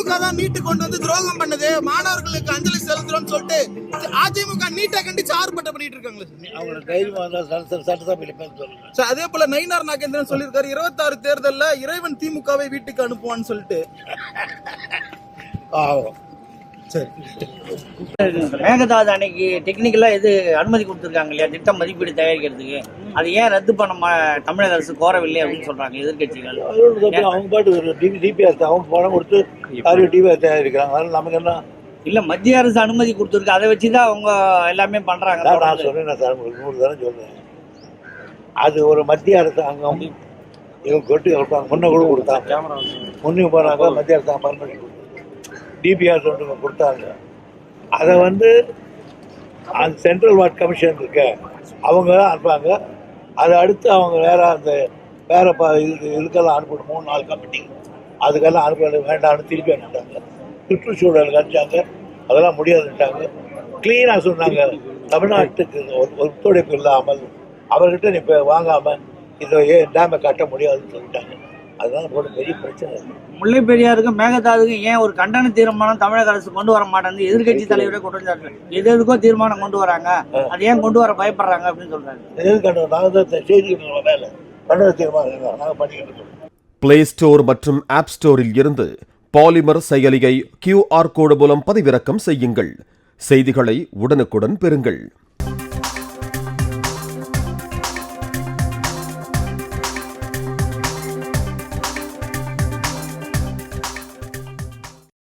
திமுக தான் நீட்டு கொண்டு வந்து துரோகம் பண்ணது, மாணவர்களுக்கு அஞ்சலி செலுத்துறோம்னு சொல்லிட்டு அதிமுக நீட்டை கண்டிச்சு ஆர்ப்பாட்டம் பண்ணிட்டு இருக்காங்களே. அவங்க தைரியம் சட்டசபையில பேச சொல்லுங்க. அதே போல நயினார் நாகேந்திரன் சொல்லியிருக்காரு 26 தேர்தல்ல இறைவன் திமுகவை வீட்டுக்கு அனுப்புவான்னு சொல்லிட்டு. மேகதாது அணைக்கு டெக்னிக்கலா இது அனுமதி கொடுத்துருக்காங்க இல்லையா, திட்ட மதிப்பீடு தயாரிக்கிறதுக்கு, அது ஏன் ரத்து பண்ண தமிழக அரசு கோரவில்லை அப்படின்னு சொல்றாங்க எதிர்கட்சிகள். அவங்க பாட்டு ஒரு டிபிஆர் அவங்க பணம் கொடுத்து டிபிஆர் தயாரிக்கிறாங்க. அதனால நமக்கு என்ன இல்ல, மத்திய அரசு அனுமதி கொடுத்துருக்கு, அதை வச்சுதான் அவங்க எல்லாமே பண்றாங்க. நான் சொன்னேன் சார், உங்களுக்கு 100 தடவை சொல்றேன். அது ஒரு மத்திய அரசாங்கம் இவங்க கொட்டு முன்ன கூட கொடுத்தாங்க, முன்னே போனாங்க மத்திய அரசாங்கம் பர்மிஷன் கொடுத்தாங்க, டிபிஆர் ஒன்று கொடுத்தாங்க. அதை வந்து அந்த சென்ட்ரல் வார்டு கமிஷன் இருக்க அவங்க தான் அனுப்பாங்க. அதை அடுத்து அவங்க வேற இதுக்கெல்லாம் அனுப்பணும், 3-4 கமிட்டி அதுக்கெல்லாம் அனுப்ப வேண்டாம்னு திருப்பி அனுப்பிட்டாங்க. சுற்றுச்சூழலுக்கு அனுப்பிச்சாங்க, அதெல்லாம் முடியாதுட்டாங்க. கிளீனாக சொன்னாங்க, தமிழ்நாட்டுக்கு ஒத்துழைப்பு இல்லாமல் அவர்கிட்ட நீ இப்போ வாங்காமல் இதை டேமை கட்ட முடியாதுன்னு சொல்லிட்டாங்க. அதுதான் போட பெரிய பிரச்சனை. முல்லை பெரியாருக்கும் மேகதாதுக்கும் ஏன் ஒரு கண்டன தீர்மானம் தமிழக அரசு கொண்டு வர மாட்டேங்குது, எதிர்கட்சி தலைவரே கொண்டு வந்தாங்க. எதுக்கோ தீர்மானம் கொண்டு வராங்க, அது ஏன் கொண்டு வர பயப்படுறாங்க அப்படின்னு சொல்றாங்க. எது கண்டனம்? நாங்கள் தான் செய்தி வேலை கண்டன தீர்மானம் நாங்கள் பண்ணிக்கிட்டு இருக்கோம். பிளே ஸ்டோர் மற்றும் ஆப் ஸ்டோரில் இருந்து பாலிமர் செயலியை QR கோடு மூலம் பதிவிறக்கம் செய்யுங்கள். செய்திகளை உடனுக்குடன் பெறுங்கள்.